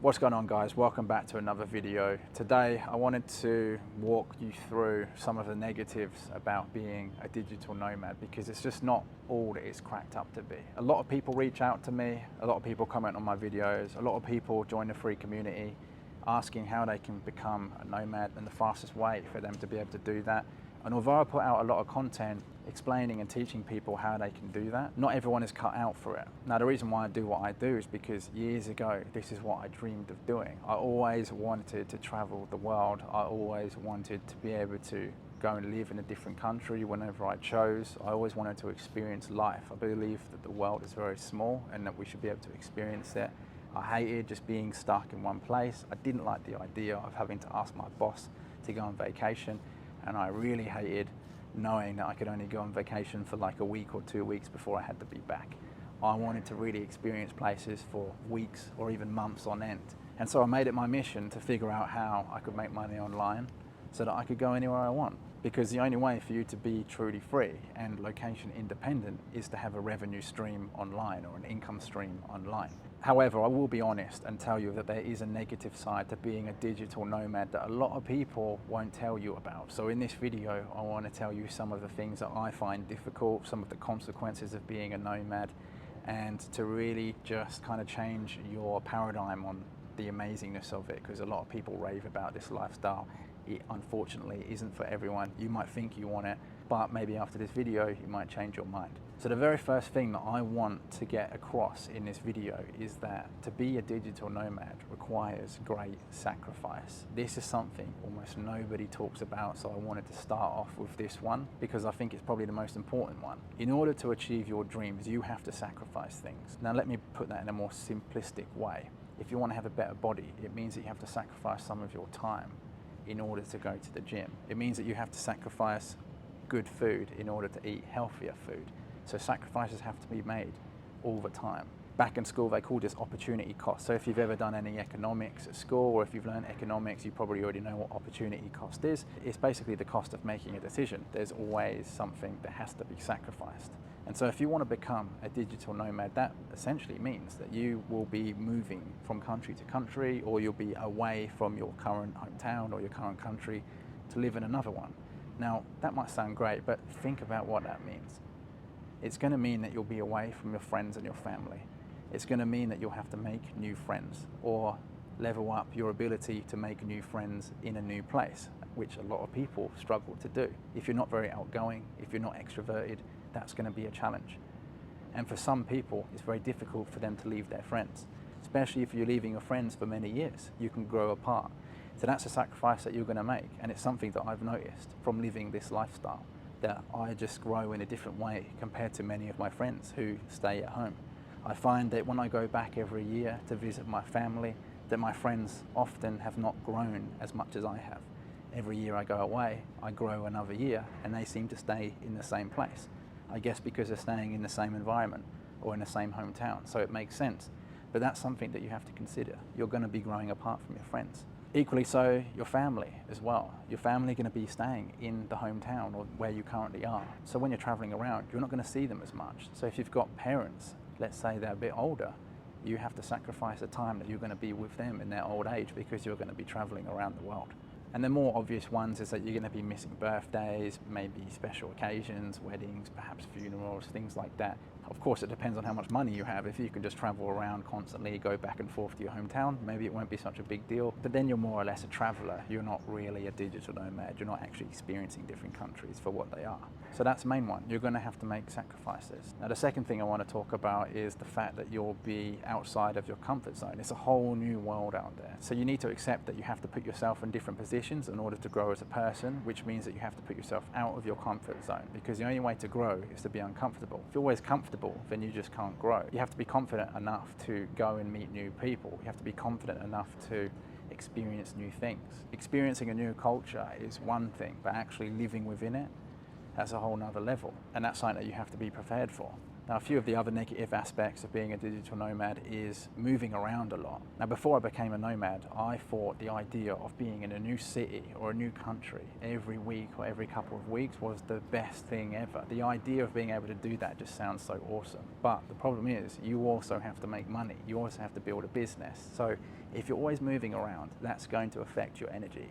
What's going on, guys? Welcome back to another video. Today I wanted to walk you through some of the negatives about being a digital nomad, because it's just not all that it's cracked up to be. A lot of people reach out to me, a lot of people comment on my videos, a lot of people join the free community asking how they can become a nomad and the fastest way for them to be able to do that. And although I put out a lot of content explaining and teaching people how they can do that, not everyone is cut out for it. Now, the reason why I do what I do is because years ago, this is what I dreamed of doing. I always wanted to travel the world. I always wanted to be able to go and live in a different country whenever I chose. I always wanted to experience life. I believe that the world is very small and that we should be able to experience it. I hated just being stuck in one place. I didn't like the idea of having to ask my boss to go on vacation. And I really hated knowing that I could only go on vacation for like a week or 2 weeks before I had to be back. I wanted to really experience places for weeks or even months on end. And so I made it my mission to figure out how I could make money online so that I could go anywhere I want. Because the only way for you to be truly free and location independent is to have a revenue stream online or an income stream online. However, I will be honest and tell you that there is a negative side to being a digital nomad that a lot of people won't tell you about. So in this video, I want to tell you some of the things that I find difficult, some of the consequences of being a nomad, and to really just kind of change your paradigm on the amazingness of it, because a lot of people rave about this lifestyle. It unfortunately isn't for everyone. You might think you want it, but maybe after this video, you might change your mind. So the very first thing that I want to get across in this video is that to be a digital nomad requires great sacrifice. This is something almost nobody talks about, so I wanted to start off with this one because I think it's probably the most important one. In order to achieve your dreams, you have to sacrifice things. Now let me put that in a more simplistic way. If you want to have a better body, it means that you have to sacrifice some of your time in order to go to the gym. It means that you have to sacrifice good food in order to eat healthier food. So sacrifices have to be made all the time. Back in school, they called this opportunity cost. So if you've ever done any economics at school, or if you've learned economics, you probably already know what opportunity cost is. It's basically the cost of making a decision. There's always something that has to be sacrificed. And so if you want to become a digital nomad, that essentially means that you will be moving from country to country, or you'll be away from your current hometown or your current country to live in another one. Now, that might sound great, but think about what that means. It's going to mean that you'll be away from your friends and your family. It's going to mean that you'll have to make new friends or level up your ability to make new friends in a new place, which a lot of people struggle to do. If you're not very outgoing, if you're not extroverted, that's going to be a challenge. And for some people, it's very difficult for them to leave their friends, especially if you're leaving your friends for many years. You can grow apart. So that's a sacrifice that you're going to make. And it's something that I've noticed from living this lifestyle, that I just grow in a different way compared to many of my friends who stay at home. I find that when I go back every year to visit my family, that my friends often have not grown as much as I have. Every year I go away, I grow another year, and they seem to stay in the same place. I guess because they're staying in the same environment or in the same hometown, so it makes sense. But that's something that you have to consider. You're going to be growing apart from your friends. Equally so, your family as well. Your family are going to be staying in the hometown or where you currently are. So when you're traveling around, you're not going to see them as much. So if you've got parents, let's say they're a bit older, you have to sacrifice the time that you're going to be with them in their old age because you're going to be traveling around the world. And the more obvious ones is that you're going to be missing birthdays, maybe special occasions, weddings, perhaps funerals, things like that. Of course, it depends on how much money you have. If you can just travel around constantly, go back and forth to your hometown, maybe it won't be such a big deal. But then you're more or less a traveler. You're not really a digital nomad. You're not actually experiencing different countries for what they are. So that's the main one. You're going to have to make sacrifices. Now, the second thing I want to talk about is the fact that you'll be outside of your comfort zone. It's a whole new world out there. So you need to accept that you have to put yourself in different positions in order to grow as a person, which means that you have to put yourself out of your comfort zone, because the only way to grow is to be uncomfortable. If you're always comfortable, then you just can't grow. You have to be confident enough to go and meet new people. You have to be confident enough to experience new things. Experiencing a new culture is one thing, but actually living within it, that's a whole nother level. And that's something that you have to be prepared for. Now, a few of the other negative aspects of being a digital nomad is moving around a lot. Now, before I became a nomad, I thought the idea of being in a new city or a new country every week or every couple of weeks was the best thing ever. The idea of being able to do that just sounds so awesome. But the problem is you also have to make money. You also have to build a business. So if you're always moving around, that's going to affect your energy.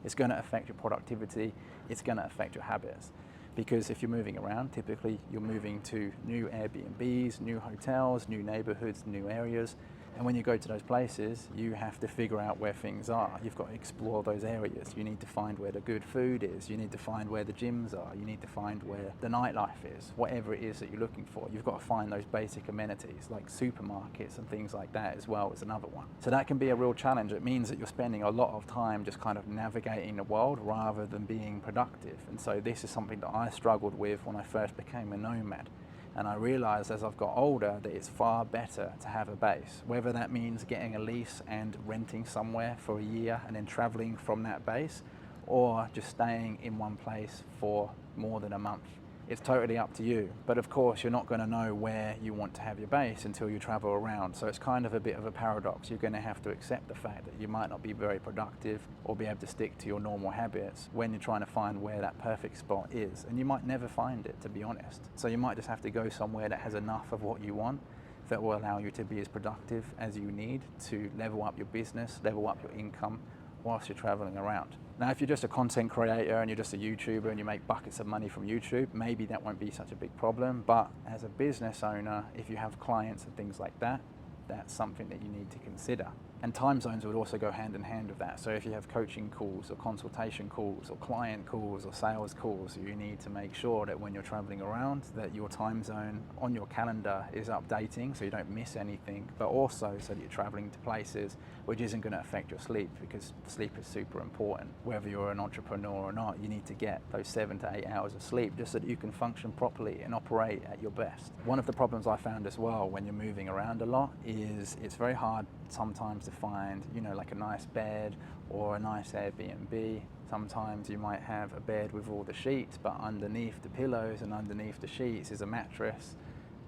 It's going to affect your productivity. It's going to affect your habits. Because if you're moving around, typically you're moving to new Airbnbs, new hotels, new neighborhoods, new areas. And when you go to those places, you have to figure out where things are. You've got to explore those areas. You need to find where the good food is. You need to find where the gyms are. You need to find where the nightlife is. Whatever it is that you're looking for, you've got to find those basic amenities like supermarkets and things like that as well as another one. So that can be a real challenge. It means that you're spending a lot of time just kind of navigating the world rather than being productive. And so this is something that I struggled with when I first became a nomad. And I realized as I've got older that it's far better to have a base, whether that means getting a lease and renting somewhere for a year and then traveling from that base, or just staying in one place for more than a month. It's totally up to you. But of course, you're not going to know where you want to have your base until you travel around. So it's kind of a bit of a paradox. You're going to have to accept the fact that you might not be very productive or be able to stick to your normal habits when you're trying to find where that perfect spot is. And you might never find it, to be honest. So you might just have to go somewhere that has enough of what you want that will allow you to be as productive as you need to level up your business, level up your income whilst you're traveling around. Now, if you're just a content creator and you're just a YouTuber and you make buckets of money from YouTube, maybe that won't be such a big problem. But as a business owner, if you have clients and things like that, that's something that you need to consider. And time zones would also go hand in hand with that. So if you have coaching calls or consultation calls or client calls or sales calls, you need to make sure that when you're traveling around that your time zone on your calendar is updating so you don't miss anything, but also so that you're traveling to places which isn't going to affect your sleep, because sleep is super important. Whether you're an entrepreneur or not, you need to get those 7 to 8 hours of sleep just so that you can function properly and operate at your best. One of the problems I found as well when you're moving around a lot is it's very hard sometimes to find, like a nice bed or a nice Airbnb. Sometimes you might have a bed with all the sheets, but underneath the pillows and underneath the sheets is a mattress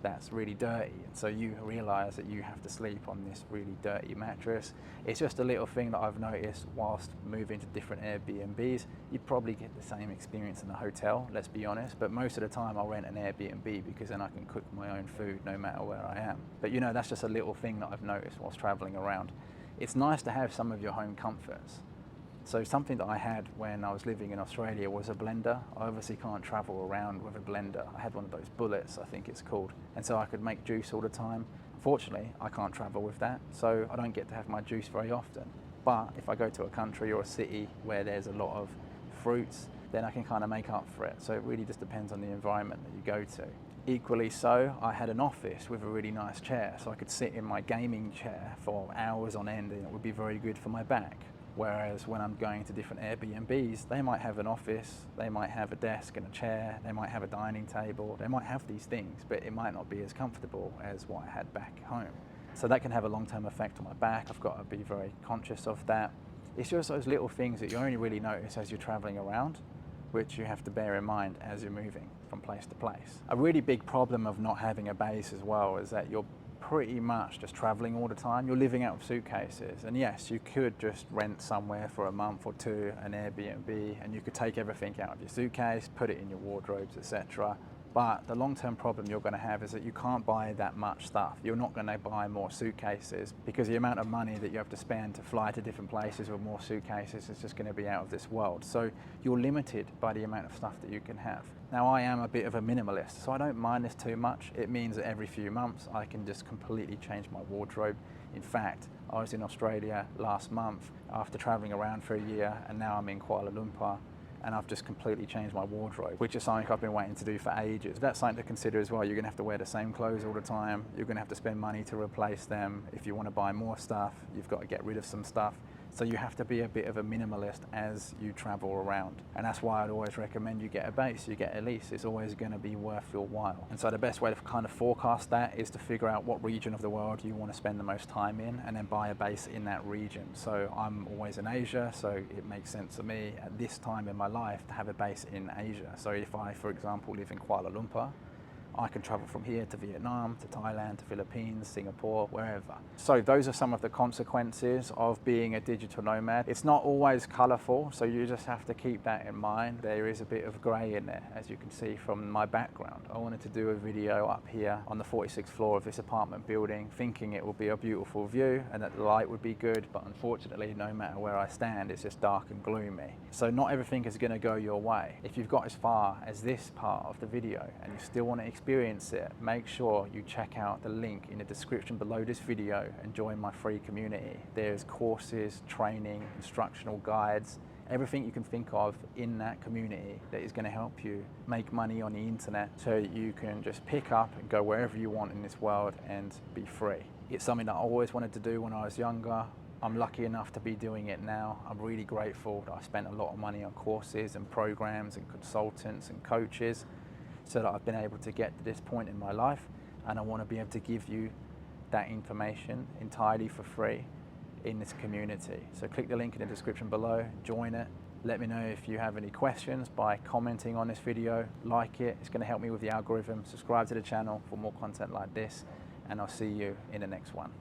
that's really dirty. And so you realize that you have to sleep on this really dirty mattress. It's just a little thing that I've noticed whilst moving to different Airbnbs. You'd probably get the same experience in a hotel, let's be honest, but most of the time I'll rent an Airbnb because then I can cook my own food no matter where I am. But that's just a little thing that I've noticed whilst traveling around. It's nice to have some of your home comforts. So something that I had when I was living in Australia was a blender. I obviously can't travel around with a blender. I had one of those bullets, I think it's called. And so I could make juice all the time. Fortunately, I can't travel with that, so I don't get to have my juice very often. But if I go to a country or a city where there's a lot of fruits, then I can kind of make up for it. So it really just depends on the environment that you go to. Equally so, I had an office with a really nice chair, so I could sit in my gaming chair for hours on end and it would be very good for my back. Whereas when I'm going to different Airbnbs, they might have an office, they might have a desk and a chair, they might have a dining table, they might have these things, but it might not be as comfortable as what I had back home. So that can have a long-term effect on my back. I've got to be very conscious of that. It's just those little things that you only really notice as you're traveling around, which you have to bear in mind as you're moving from place to place. A really big problem of not having a base as well is that you're pretty much just traveling all the time. You're living out of suitcases, and yes, you could just rent somewhere for a month or two, an Airbnb, and you could take everything out of your suitcase, put it in your wardrobes, etc. But the long-term problem you're going to have is that you can't buy that much stuff. You're not going to buy more suitcases because the amount of money that you have to spend to fly to different places with more suitcases is just going to be out of this world. So you're limited by the amount of stuff that you can have. Now, I am a bit of a minimalist, so I don't mind this too much. It means that every few months I can just completely change my wardrobe. In fact, I was in Australia last month after traveling around for a year, and now I'm in Kuala Lumpur, and I've just completely changed my wardrobe, which is something I've been waiting to do for ages. That's something to consider as well. You're gonna have to wear the same clothes all the time. You're gonna have to spend money to replace them. If you wanna buy more stuff, you've got to get rid of some stuff. So you have to be a bit of a minimalist as you travel around. And that's why I'd always recommend you get a base, you get a lease. It's always gonna be worth your while. And so the best way to kind of forecast that is to figure out what region of the world you wanna spend the most time in and then buy a base in that region. So I'm always in Asia, so it makes sense to me at this time in my life to have a base in Asia. So if I, for example, live in Kuala Lumpur, I can travel from here to Vietnam, to Thailand, to Philippines, Singapore, wherever. So those are some of the consequences of being a digital nomad. It's not always colorful, so you just have to keep that in mind. There is a bit of gray in there, as you can see from my background. I wanted to do a video up here on the 46th floor of this apartment building, thinking it would be a beautiful view and that the light would be good, but unfortunately, no matter where I stand, it's just dark and gloomy. So not everything is going to go your way. If you've got as far as this part of the video and you still want to experience it, make sure you check out the link in the description below this video and join my free community. There's courses, training, instructional guides, everything you can think of in that community that is going to help you make money on the internet so you can just pick up and go wherever you want in this world and be free. It's something that I always wanted to do when I was younger. I'm lucky enough to be doing it now. I'm really grateful that I spent a lot of money on courses and programs and consultants and coaches so that I've been able to get to this point in my life, and I want to be able to give you that information entirely for free in this community. So click the link in the description below, join it. Let me know if you have any questions by commenting on this video, like it. It's going to help me with the algorithm. Subscribe to the channel for more content like this, and I'll see you in the next one.